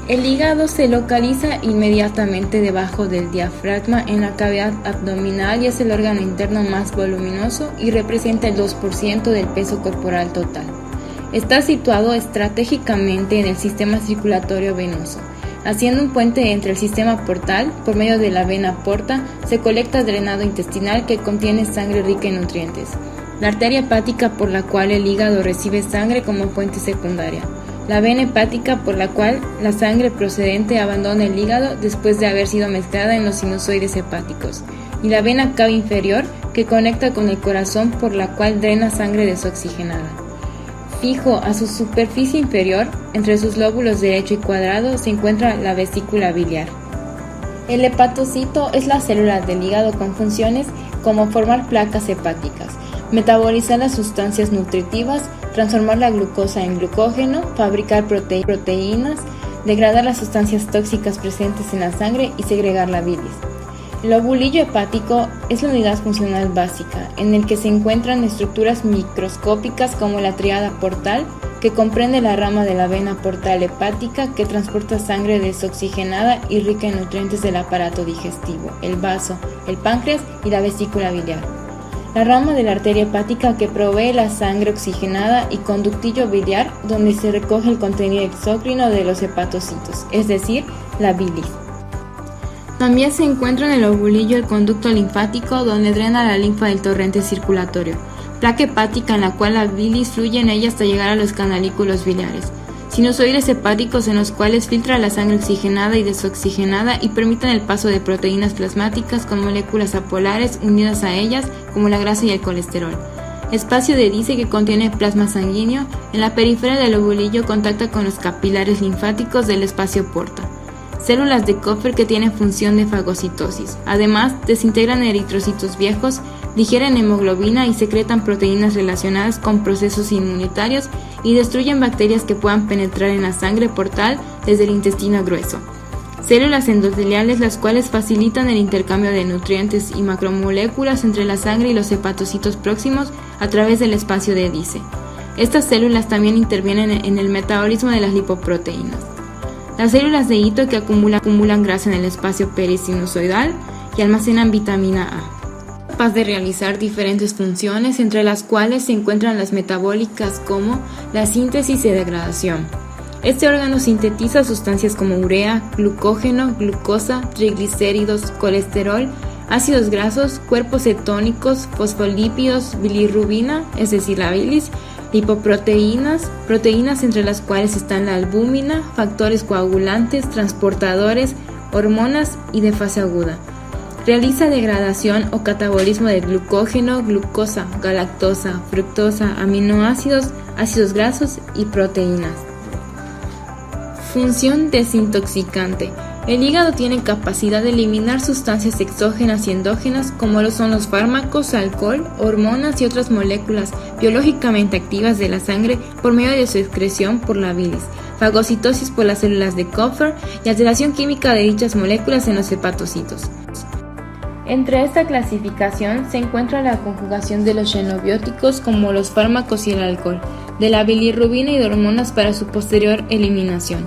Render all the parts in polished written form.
El hígado se localiza inmediatamente debajo del diafragma en la cavidad abdominal y es el órgano interno más voluminoso y representa el 2% del peso corporal total. Está situado estratégicamente en el sistema circulatorio venoso. Haciendo un puente entre el sistema portal, por medio de la vena porta, se colecta drenado intestinal que contiene sangre rica en nutrientes. La arteria hepática por la cual el hígado recibe sangre como fuente secundaria. La vena hepática por la cual la sangre procedente abandona el hígado después de haber sido mezclada en los sinusoides hepáticos. Y la vena cava inferior que conecta con el corazón por la cual drena sangre desoxigenada. Fijo a su superficie inferior, entre sus lóbulos derecho y cuadrado, se encuentra la vesícula biliar. El hepatocito es la célula del hígado con funciones como formar placas hepáticas, metabolizar las sustancias nutritivas, transformar la glucosa en glucógeno, fabricar proteínas, degradar las sustancias tóxicas presentes en la sangre y segregar la bilis. El lobulillo hepático es la unidad funcional básica, en el que se encuentran estructuras microscópicas como la tríada portal, que comprende la rama de la vena portal hepática que transporta sangre desoxigenada y rica en nutrientes del aparato digestivo, el vaso, el páncreas y la vesícula biliar. La rama de la arteria hepática que provee la sangre oxigenada y conductillo biliar donde se recoge el contenido exócrino de los hepatocitos, es decir, la bilis. También se encuentra en el lobulillo el conducto linfático donde drena la linfa del torrente circulatorio, placa hepática en la cual la bilis fluye en ella hasta llegar a los canalículos biliares, sinusoides hepáticos en los cuales filtra la sangre oxigenada y desoxigenada y permiten el paso de proteínas plasmáticas con moléculas apolares unidas a ellas como la grasa y el colesterol. Espacio de Dice que contiene plasma sanguíneo, en la periferia del lobulillo contacta con los capilares linfáticos del espacio porta. Células de Kupffer que tienen función de fagocitosis. Además, desintegran eritrocitos viejos, digieren hemoglobina y secretan proteínas relacionadas con procesos inmunitarios y destruyen bacterias que puedan penetrar en la sangre portal desde el intestino grueso. Células endoteliales las cuales facilitan el intercambio de nutrientes y macromoléculas entre la sangre y los hepatocitos próximos a través del espacio de Dice. Estas células también intervienen en el metabolismo de las lipoproteínas. Las células de Ito que acumulan grasa en el espacio perisinusoidal y almacenan vitamina A. Capaz de realizar diferentes funciones, entre las cuales se encuentran las metabólicas como la síntesis y degradación. Este órgano sintetiza sustancias como urea, glucógeno, glucosa, triglicéridos, colesterol, ácidos grasos, cuerpos cetónicos, fosfolípidos, bilirrubina, es decir, la bilis, lipoproteínas, proteínas entre las cuales están la albúmina, factores coagulantes, transportadores, hormonas y de fase aguda. Realiza degradación o catabolismo de glucógeno, glucosa, galactosa, fructosa, aminoácidos, ácidos grasos y proteínas. Función desintoxicante. El hígado tiene capacidad de eliminar sustancias exógenas y endógenas como lo son los fármacos, alcohol, hormonas y otras moléculas biológicamente activas de la sangre por medio de su excreción por la bilis, fagocitosis por las células de Kupffer y alteración química de dichas moléculas en los hepatocitos. Entre esta clasificación se encuentra la conjugación de los xenobióticos como los fármacos y el alcohol, de la bilirrubina y de hormonas para su posterior eliminación.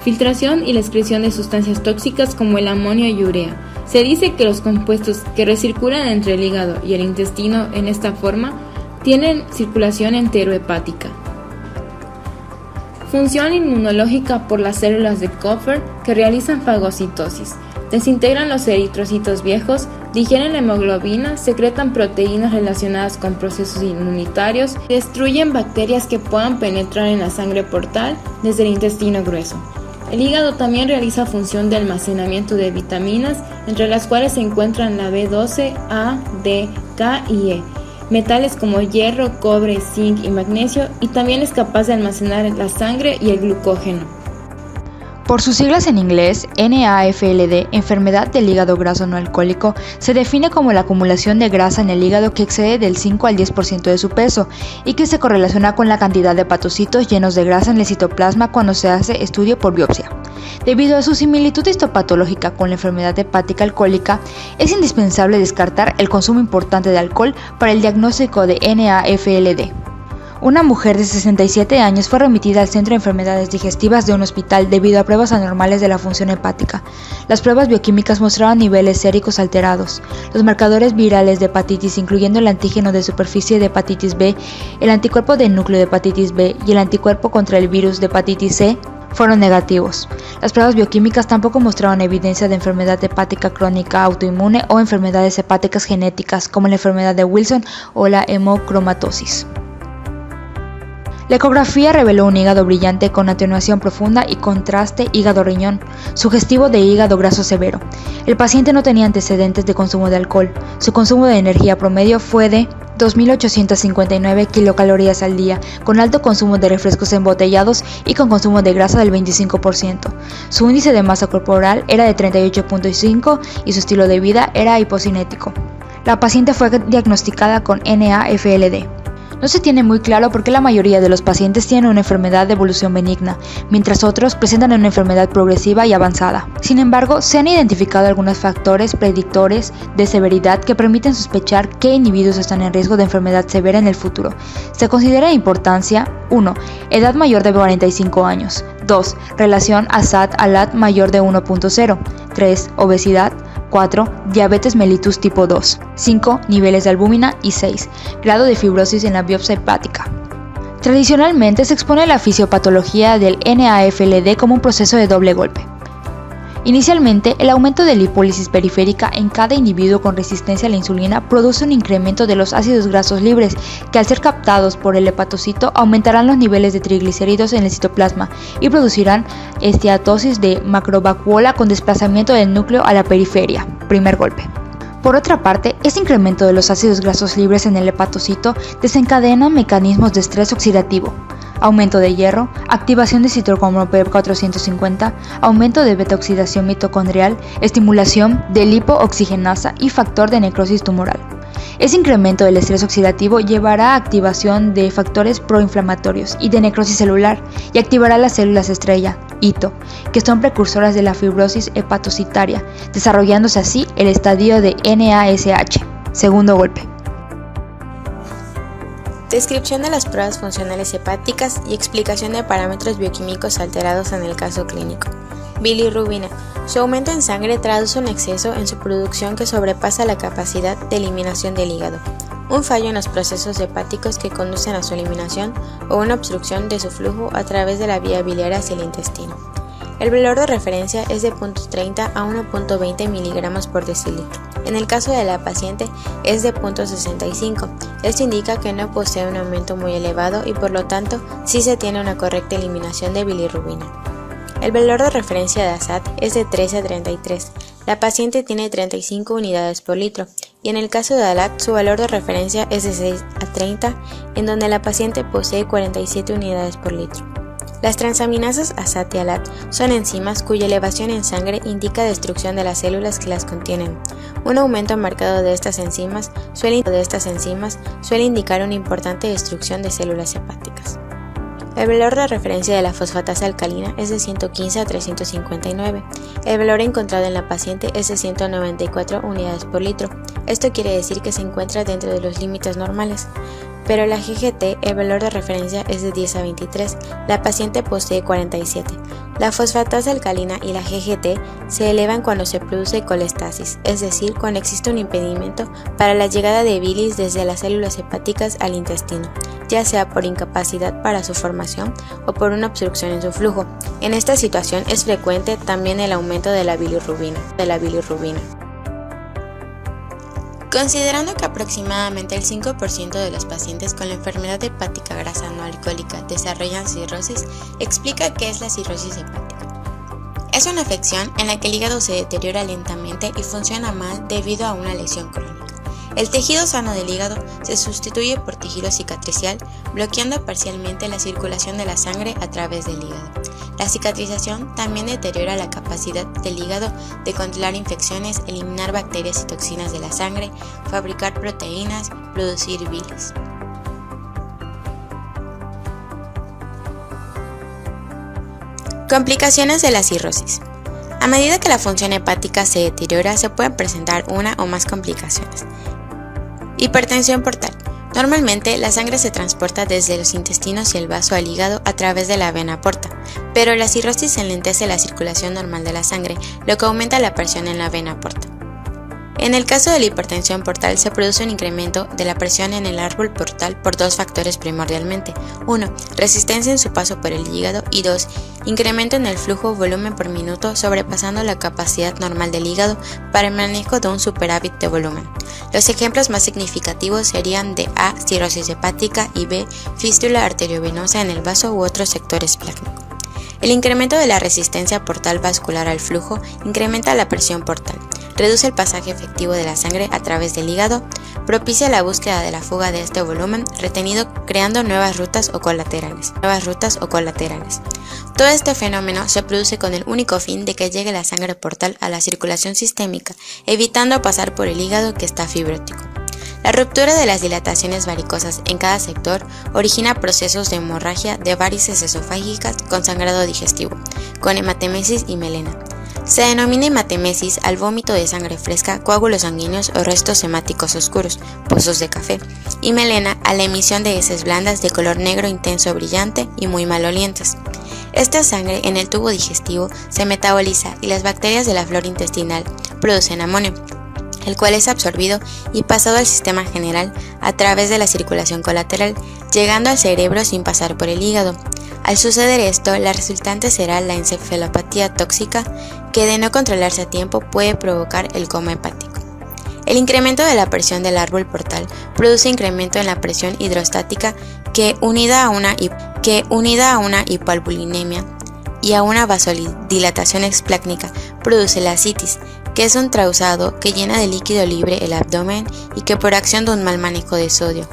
Filtración y la excreción de sustancias tóxicas como el amonio y urea. Se dice que los compuestos que recirculan entre el hígado y el intestino en esta forma tienen circulación enterohepática. Función inmunológica por las células de Kupffer que realizan fagocitosis. Desintegran los eritrocitos viejos, digieren la hemoglobina, secretan proteínas relacionadas con procesos inmunitarios, destruyen bacterias que puedan penetrar en la sangre portal desde el intestino grueso. El hígado también realiza función de almacenamiento de vitaminas, entre las cuales se encuentran la B12, A, D, K y E, metales como hierro, cobre, zinc y magnesio, y también es capaz de almacenar la sangre y el glucógeno. Por sus siglas en inglés, NAFLD, enfermedad del hígado graso no alcohólico, se define como la acumulación de grasa en el hígado que excede del 5 al 10% de su peso y que se correlaciona con la cantidad de hepatocitos llenos de grasa en el citoplasma cuando se hace estudio por biopsia. Debido a su similitud histopatológica con la enfermedad hepática alcohólica, es indispensable descartar el consumo importante de alcohol para el diagnóstico de NAFLD. Una mujer de 67 años fue remitida al Centro de Enfermedades Digestivas de un hospital debido a pruebas anormales de la función hepática. Las pruebas bioquímicas mostraron niveles séricos alterados. Los marcadores virales de hepatitis, incluyendo el antígeno de superficie de hepatitis B, el anticuerpo de núcleo de hepatitis B y el anticuerpo contra el virus de hepatitis C, fueron negativos. Las pruebas bioquímicas tampoco mostraron evidencia de enfermedad hepática crónica autoinmune o enfermedades hepáticas genéticas como la enfermedad de Wilson o la hemocromatosis. La ecografía reveló un hígado brillante con atenuación profunda y contraste hígado-riñón, sugestivo de hígado graso severo. El paciente no tenía antecedentes de consumo de alcohol. Su consumo de energía promedio fue de 2.859 kilocalorías al día, con alto consumo de refrescos embotellados y con consumo de grasa del 25%. Su índice de masa corporal era de 38.5 y su estilo de vida era hipocinético. La paciente fue diagnosticada con NAFLD. No se tiene muy claro por qué la mayoría de los pacientes tienen una enfermedad de evolución benigna, mientras otros presentan una enfermedad progresiva y avanzada. Sin embargo, se han identificado algunos factores predictores de severidad que permiten sospechar qué individuos están en riesgo de enfermedad severa en el futuro. Se considera de importancia 1. Edad mayor de 45 años. 2. Relación ASAT-ALAT mayor de 1.0. 3. Obesidad. 4. Diabetes mellitus tipo 2. 5. Niveles de albúmina. Y 6. Grado de fibrosis en la biopsia hepática. Tradicionalmente se expone la fisiopatología del NAFLD como un proceso de doble golpe. Inicialmente, el aumento de lipólisis periférica en cada individuo con resistencia a la insulina produce un incremento de los ácidos grasos libres que, al ser captados por el hepatocito, aumentarán los niveles de triglicéridos en el citoplasma y producirán esteatosis de macrovacuola con desplazamiento del núcleo a la periferia. Primer golpe. Por otra parte, este incremento de los ácidos grasos libres en el hepatocito desencadena mecanismos de estrés oxidativo. Aumento de hierro, activación de citocromo P450, aumento de beta-oxidación mitocondrial, estimulación de lipooxigenasa y factor de necrosis tumoral. Ese incremento del estrés oxidativo llevará a activación de factores proinflamatorios y de necrosis celular y activará las células estrella, hito, que son precursoras de la fibrosis hepatocitaria, desarrollándose así el estadio de NASH. Segundo golpe. Descripción de las pruebas funcionales hepáticas y explicación de parámetros bioquímicos alterados en el caso clínico. Bilirrubina. Su aumento en sangre traduce un exceso en su producción que sobrepasa la capacidad de eliminación del hígado, un fallo en los procesos hepáticos que conducen a su eliminación o una obstrucción de su flujo a través de la vía biliar hacia el intestino. El valor de referencia es de 0.30 a 1.20 miligramos por decilitro. En el caso de la paciente es de 0.65. Esto indica que no posee un aumento muy elevado y por lo tanto sí se tiene una correcta eliminación de bilirrubina. El valor de referencia de ASAT es de 13 a 33. La paciente tiene 35 unidades por litro y en el caso de ALAT su valor de referencia es de 6 a 30, en donde la paciente posee 47 unidades por litro. Las transaminasas ASAT y ALAT son enzimas cuya elevación en sangre indica destrucción de las células que las contienen. Un aumento marcado de estas enzimas suele indicar una importante destrucción de células hepáticas. El valor de referencia de la fosfatasa alcalina es de 115 a 359. El valor encontrado en la paciente es de 194 unidades por litro. Esto quiere decir que se encuentra dentro de los límites normales. Pero la GGT, el valor de referencia es de 10 a 23, la paciente posee 47. La fosfatasa alcalina y la GGT se elevan cuando se produce colestasis, es decir, cuando existe un impedimento para la llegada de bilis desde las células hepáticas al intestino, ya sea por incapacidad para su formación o por una obstrucción en su flujo. En esta situación es frecuente también el aumento de la bilirrubina. Considerando que aproximadamente el 5% de los pacientes con la enfermedad hepática grasa no alcohólica desarrollan cirrosis, explica qué es la cirrosis hepática. Es una afección en la que el hígado se deteriora lentamente y funciona mal debido a una lesión crónica. El tejido sano del hígado se sustituye por tejido cicatricial, bloqueando parcialmente la circulación de la sangre a través del hígado. La cicatrización también deteriora la capacidad del hígado de controlar infecciones, eliminar bacterias y toxinas de la sangre, fabricar proteínas, producir bilis. Complicaciones de la cirrosis. A medida que la función hepática se deteriora, se pueden presentar una o más complicaciones. Hipertensión portal. Normalmente, la sangre se transporta desde los intestinos y el vaso al hígado a través de la vena porta, pero la cirrosis enlentece la circulación normal de la sangre, lo que aumenta la presión en la vena porta. En el caso de la hipertensión portal se produce un incremento de la presión en el árbol portal por dos factores primordialmente. 1. Resistencia en su paso por el hígado y 2. Incremento en el flujo volumen por minuto sobrepasando la capacidad normal del hígado para el manejo de un superávit de volumen. Los ejemplos más significativos serían de A. Cirrosis hepática y B. Fístula arteriovenosa en el vaso u otro sector esplácnico. El incremento de la resistencia portal vascular al flujo incrementa la presión portal, reduce el pasaje efectivo de la sangre a través del hígado, propicia la búsqueda de la fuga de este volumen retenido creando nuevas rutas o colaterales. Todo este fenómeno se produce con el único fin de que llegue la sangre portal a la circulación sistémica, evitando pasar por el hígado que está fibrótico. La ruptura de las dilataciones varicosas en cada sector origina procesos de hemorragia de varices esofágicas con sangrado digestivo, con hematemesis y melena. Se denomina hematemesis al vómito de sangre fresca, coágulos sanguíneos o restos hemáticos oscuros, pozos de café, y melena a la emisión de heces blandas de color negro intenso brillante y muy malolientes. Esta sangre en el tubo digestivo se metaboliza y las bacterias de la flora intestinal producen amonio, el cual es absorbido y pasado al sistema general a través de la circulación colateral, llegando al cerebro sin pasar por el hígado. Al suceder esto, la resultante será la encefalopatía tóxica, que de no controlarse a tiempo puede provocar el coma hepático. El incremento de la presión del árbol portal produce incremento en la presión hidrostática que, unida a una hipoalbuminemia y a una vasodilatación esplácnica, produce la ascitis, que es un trausado que llena de líquido libre el abdomen y que por acción de un mal manejo de sodio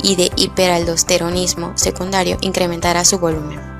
y de hiperaldosteronismo secundario incrementará su volumen.